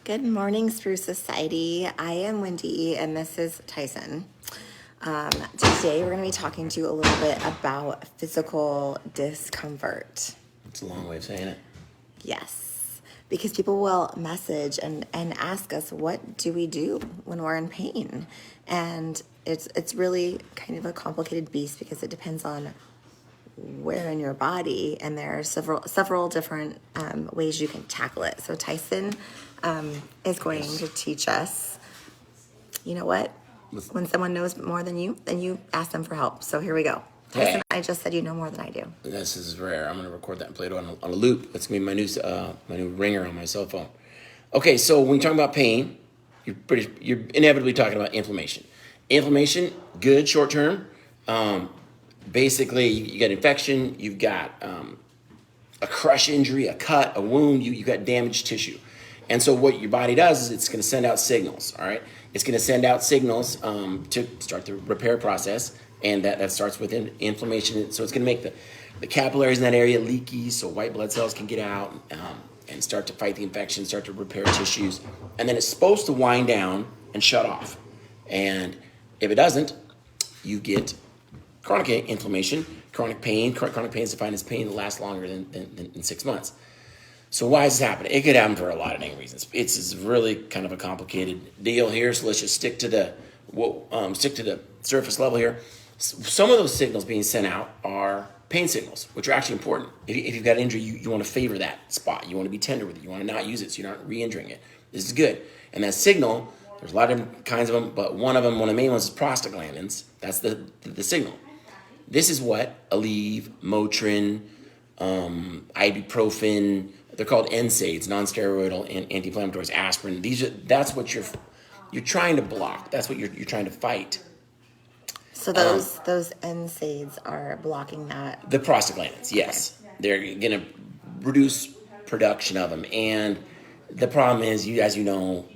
Good morning, Spruce Society. I am Wendy, and this is Tyson. Today, we're going to be talking to you a little bit about physical discomfort. It's a long way of saying it. Yes, because people will message and ask us, what do we do when we're in pain? And it's really kind of a complicated beast because it depends on where in your body, and there are several different ways you can tackle it. So Tyson is going to teach us. You know what? When someone knows more than you, then you ask them for help. So here we go. Tyson, I just said you know more than I do. This is rare. I'm going to record that and play it on a loop. That's going to be my new ringer on my cell phone. Okay, so when you're talking about pain, you're inevitably talking about inflammation. Inflammation, good short term. Basically, you got infection, you've got a crush injury, a cut, a wound, you got damaged tissue. And so what your body does is it's going to send out signals, all right? It's going to send out signals to start the repair process, and that starts with inflammation. So it's going to make the capillaries in that area leaky so white blood cells can get out and start to fight the infection, start to repair tissues. And then it's supposed to wind down and shut off. And if it doesn't, you get chronic inflammation, chronic pain. Chronic pain is defined as pain that lasts longer than 6 months. So why does this happen? It could happen for a lot of different reasons. It's really kind of a complicated deal here. So let's just stick to the surface level here. Some of those signals being sent out are pain signals, which are actually important. If you've got an injury, you want to favor that spot. You want to be tender with it. You want to not use it so you're not re-injuring it. This is good. And that signal, there's a lot of different kinds of them, but one of the main ones is prostaglandins. That's the signal. This is what Aleve, Motrin, ibuprofen, they're called NSAIDs, non-steroidal anti-inflammatories, aspirin. That's what you're trying to block. That's what you're trying to fight. So those NSAIDs are blocking that. The prostaglandins, yes. Okay. They're going to reduce production of them. And the problem is, as you know,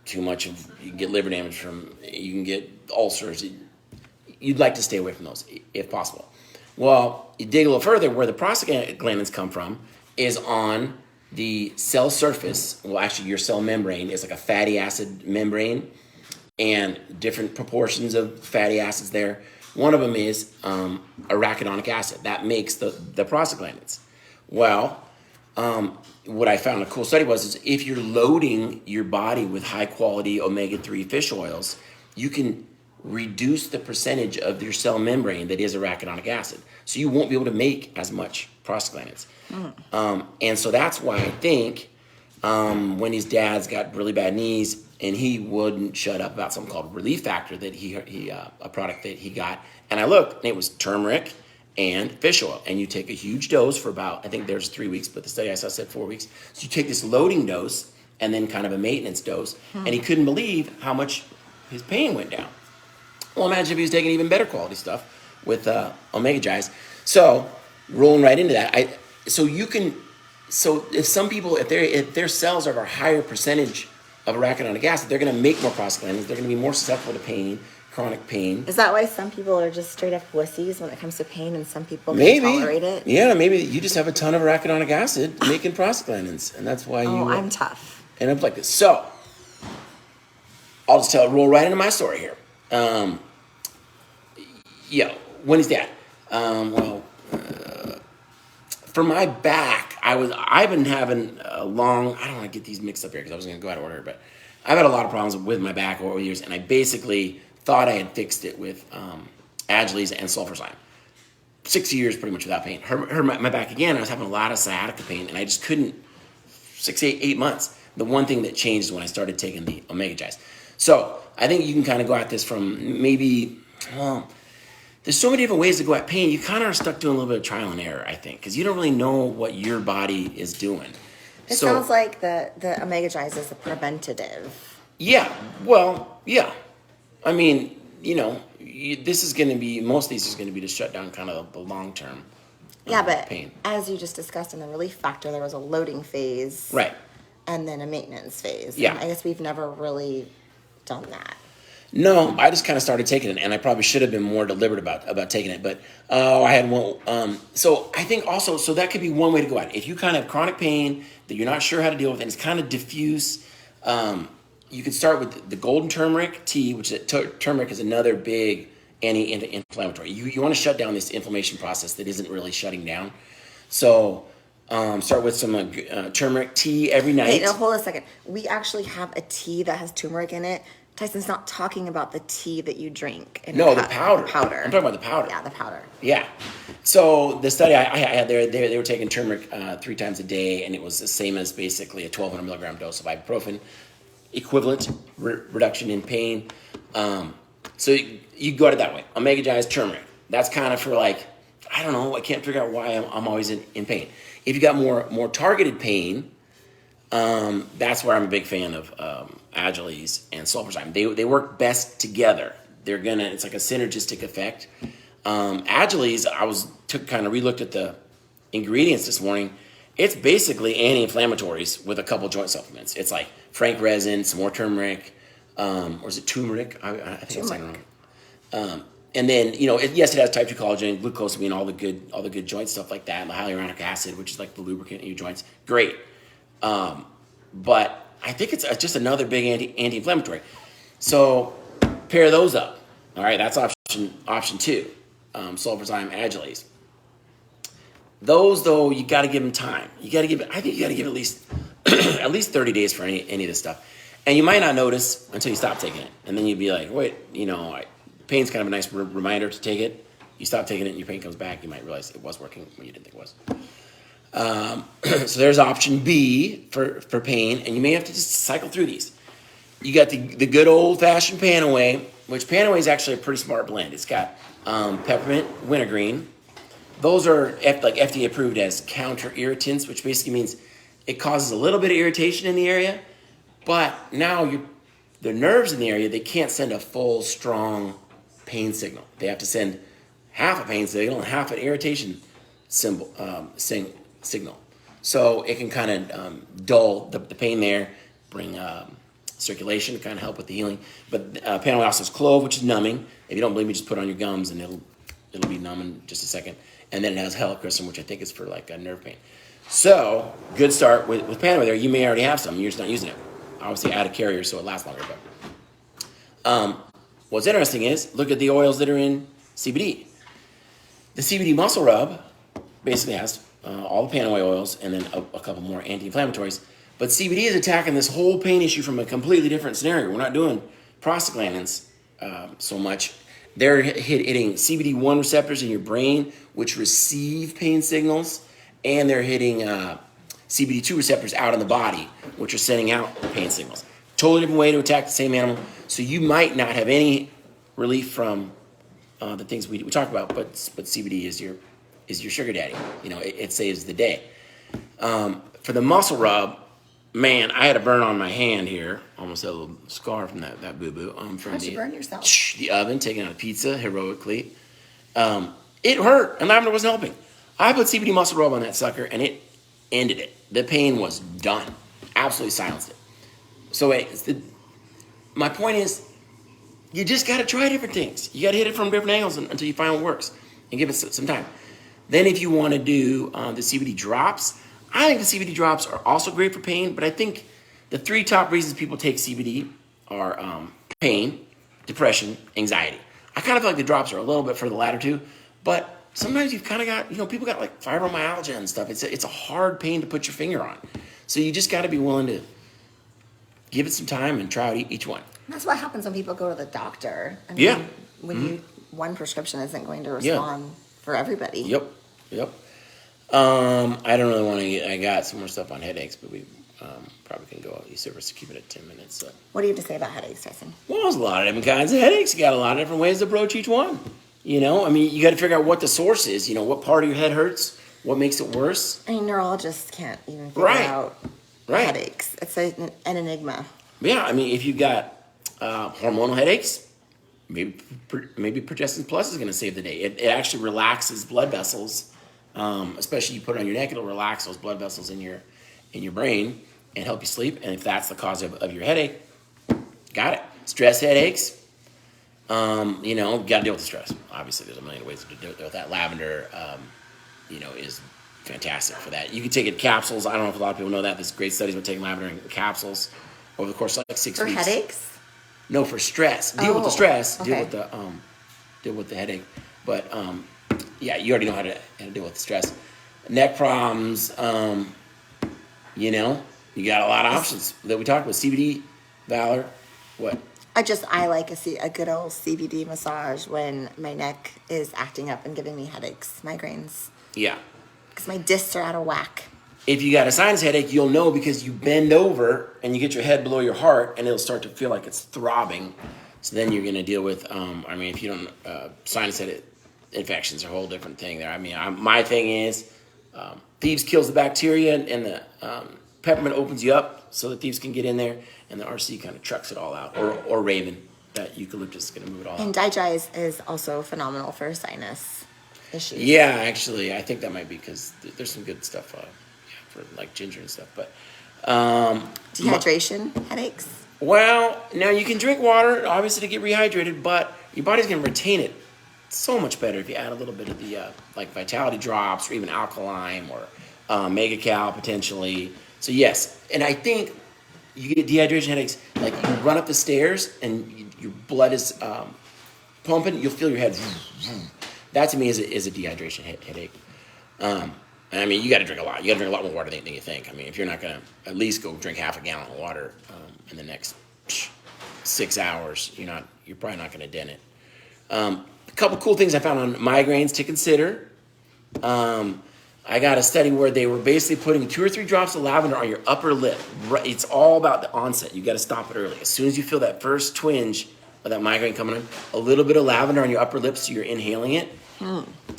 too much of you can get liver damage you can get ulcers. You'd like to stay away from those if possible. Well, you dig a little further, where the prostaglandins come from is on the cell surface. Well, actually, your cell membrane is like a fatty acid membrane, and different proportions of fatty acids there. One of them is arachidonic acid. That makes the prostaglandins. Well, what I found a cool study is if you're loading your body with high-quality omega-3 fish oils, you can reduce the percentage of your cell membrane that is arachidonic acid. So you won't be able to make as much prostaglandins. And so that's why I think when his dad's got really bad knees and he wouldn't shut up about something called Relief Factor that a product that he got. And I looked and it was turmeric and fish oil. And you take a huge dose for about, I think there's 3 weeks, but the study I saw said 4 weeks. So you take this loading dose and then kind of a maintenance dose. And he couldn't believe how much his pain went down. Well, imagine if he was taking even better quality stuff with omega J's. So rolling right into that, so if some people, if their cells are a higher percentage of arachidonic acid, they're going to make more prostaglandins. They're going to be more susceptible to pain, chronic pain. Is that why some people are just straight up wussies when it comes to pain, and some people can tolerate it? Yeah, maybe you just have a ton of arachidonic acid making prostaglandins, and that's why you. Oh, I'm tough. And I'm like this. So I'll just roll right into my story here. When is that? For my back, I've been having I don't want to get these mixed up here because I was going to go out of order, but I've had a lot of problems with my back over the years, and I basically thought I had fixed it with Agilase and sulfurzyme. 6 years pretty much without pain. Hurt my back again. I was having a lot of sciatica pain, and I just couldn't. 8 months. The one thing that changed is when I started taking the omega J's. So I think you can kind of go at this from maybe. There's so many different ways to go at pain. You kind of are stuck doing a little bit of trial and error, I think, because you don't really know what your body is doing. It sounds like the omega J's is a preventative. Yeah. Well, yeah. I mean, this is going to be, most of these is going to be to shut down kind of the long-term pain. As you just discussed in the Relief Factor, there was a loading phase. Right. And then a maintenance phase. Yeah. And I guess we've never really done that. No, I just kind of started taking it, and I probably should have been more deliberate about taking it. But I had one. So I think also, so that could be one way to go at it. If you kind of have chronic pain that you're not sure how to deal with, and it's kind of diffuse, You can start with the golden turmeric tea, which turmeric is another big anti-inflammatory. You want to shut down this inflammation process that isn't really shutting down. So start with some turmeric tea every night. Hey, now hold on a second. We actually have a tea that has turmeric in it. Tyson's not talking about the tea that you drink. No, the powder. The powder. I'm talking about the powder. Yeah, the powder. Yeah. So the study I had there, they were taking turmeric 3 times a day, and it was the same as basically a 1,200 milligram dose of ibuprofen, equivalent reduction in pain. So you go at it that way. Omega Gi's turmeric. That's kind of for like, I don't know, I can't figure out why I'm always in pain. If you got more targeted pain, that's where I'm a big fan of Agiles and sulfurzyme. They work best together. It's like a synergistic effect. Agiles, kind of relooked at the ingredients this morning. It's basically anti-inflammatories with a couple joint supplements. It's like frank resin, some more turmeric, or is it turmeric? I think I'm saying wrong. And then, yes, it has type 2 collagen, glucosamine, all the good joint stuff like that, and the hyaluronic acid, which is like the lubricant in your joints. Great. But I think it's just another big anti-inflammatory. So pair those up. All right, that's option 2, sulfurzyme Agiles. Those, though, you got to give them time. I think you got to give at least at least 30 days for any of this stuff. And you might not notice until you stop taking it. And then you'd be like, wait, pain's kind of a nice reminder to take it. You stop taking it and your pain comes back. You might realize it was working when you didn't think it was. So there's option B for pain. And you may have to just cycle through these. You got the good old-fashioned Panaway, which Panaway is actually a pretty smart blend. It's got peppermint, wintergreen. Those are FDA approved as counter irritants, which basically means it causes a little bit of irritation in the area, but now the nerves in the area, they can't send a full, strong pain signal. They have to send half a pain signal and half an irritation signal. So it can kind of dull the pain there, bring circulation, kind of help with the healing. But Panaway also has clove, which is numbing. If you don't believe me, just put it on your gums and it'll be numb in just a second. And then it has helichrysum, which I think is for like a nerve pain. So good start with Panaway there. You may already have some. You're just not using it. Obviously, add a carrier so it lasts longer. But what's interesting is look at the oils that are in CBD. The CBD muscle rub basically has all the Panaway oils and then a couple more anti-inflammatories. But CBD is attacking this whole pain issue from a completely different scenario. We're not doing prostaglandins so much. They're hitting CBD1 receptors in your brain, which receive pain signals, and they're hitting CBD2 receptors out in the body, which are sending out pain signals. Totally different way to attack the same animal. So you might not have any relief from the things we talk about, but CBD is your sugar daddy. It saves the day. For the muscle rub, man, I had a burn on my hand here. Almost had a little scar from that boo-boo. How'd you burn yourself? The oven, taking out a pizza heroically. It hurt, and lavender wasn't helping. I put CBD muscle rub on that sucker, and it ended it. The pain was done. Absolutely silenced it. So my point is, you just got to try different things. You got to hit it from different angles until you find what works, and give it some time. Then if you want to do the CBD drops, I think the CBD drops are also great for pain, but I think the 3 top reasons people take CBD are pain, depression, anxiety. I kind of feel like the drops are a little bit for the latter 2, but sometimes you've kind of got, people got like fibromyalgia and stuff. It's a hard pain to put your finger on. So you just got to be willing to give it some time and try out each one. That's what happens when people go to the doctor. I mean, when one prescription isn't going to respond for everybody. Yep. I don't really want to I got some more stuff on headaches, but we probably can go service to keep it at 10 minutes. So. What do you have to say about headaches, Tyson? Well, there's a lot of different kinds of headaches. You got a lot of different ways to approach each one. You got to figure out what the source is. What part of your head hurts, what makes it worse. I mean, neurologists can't even figure out headaches. It's an enigma. Yeah, if you've got hormonal headaches, maybe Progestin Plus is going to save the day. It actually relaxes blood vessels, especially you put it on your neck. It'll relax those blood vessels in your brain and help you sleep. And if that's the cause of your headache, got it. Stress headaches, got to deal with the stress. Obviously, there's a million ways to deal with that. Lavender, is fantastic for that. You can take it in capsules. I don't know if a lot of people know that. There's great studies about taking lavender in capsules. over the course of like 6 For weeks. headaches? No, for stress. Deal with the stress. Okay. Deal with the headache. But yeah, you already know how to deal with the stress. Neck problems. You know, you got a lot of options that we talked about. CBD, Valor, what? I like a good old CBD massage when my neck is acting up and giving me headaches, migraines, Yeah. because my discs are out of whack. If you got a sinus headache, you'll know because you bend over and you get your head below your heart, and it'll start to feel like it's throbbing. So then you're going to deal with, if you don't, sinus head infections are a whole different thing there. My thing is, thieves kills the bacteria, and the peppermint opens you up so that thieves can get in there, and the RC kind of trucks it all out, or Raven, that eucalyptus is going to move it all And out. Digest is also phenomenal for sinus issues. Yeah, actually, I think that might be because there's some good stuff for like ginger and stuff, but. Dehydration, headaches. Well, now you can drink water, obviously, to get rehydrated, but your body's going to retain it so much better if you add a little bit of the like Vitality Drops or even alkaline or Mega Cal potentially. So yes, and I think you get dehydration headaches like you run up the stairs and your blood is pumping. You'll feel your head. That to me is a dehydration headache. You got to drink a lot. You got to drink a lot more water than you think. If you're not going to at least go drink half a gallon of water in the next 6 hours, you're probably not going to dent it. A couple cool things I found on migraines to consider. I got a study where they were basically putting 2 or 3 drops of lavender on your upper lip. It's all about the onset. You got to stop it early. As soon as you feel that first twinge of that migraine coming on, a little bit of lavender on your upper lip so you're inhaling it.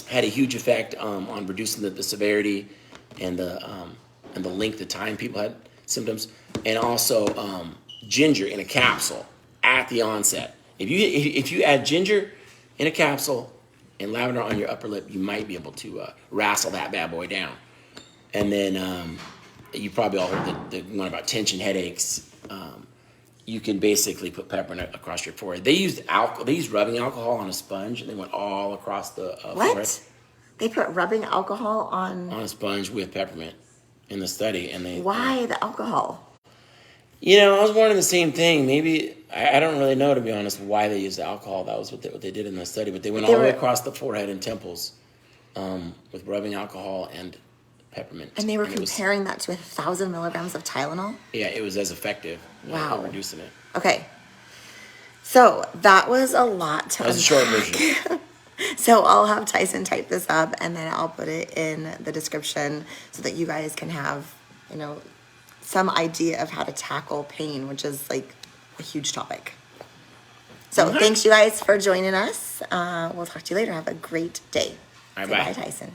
Had a huge effect on reducing the severity and the length of time people had symptoms, and also ginger in a capsule at the onset. If you add ginger in a capsule and lavender on your upper lip, you might be able to wrestle that bad boy down. And then you probably all heard the one about tension headaches. You can basically put peppermint across your forehead. They used rubbing alcohol on a sponge, and they went all across the forehead. What? They put rubbing alcohol on A sponge with peppermint in the study, and they. Why the alcohol? I was wondering the same thing. Maybe I don't really know, to be honest, why they used alcohol. That was what they did in the study, but they went all the way across the forehead and temples with rubbing alcohol and peppermint. And they were comparing that to 1,000 milligrams of Tylenol? Yeah, it was as effective. Wow. Reducing it. Okay. So that was a lot to That was a short version. So I'll have Tyson type this up, and then I'll put it in the description so that you guys can have, some idea of how to tackle pain, which is like a huge topic. So thanks you guys for joining us. We'll talk to you later. Have a great day. Bye. Bye, Tyson.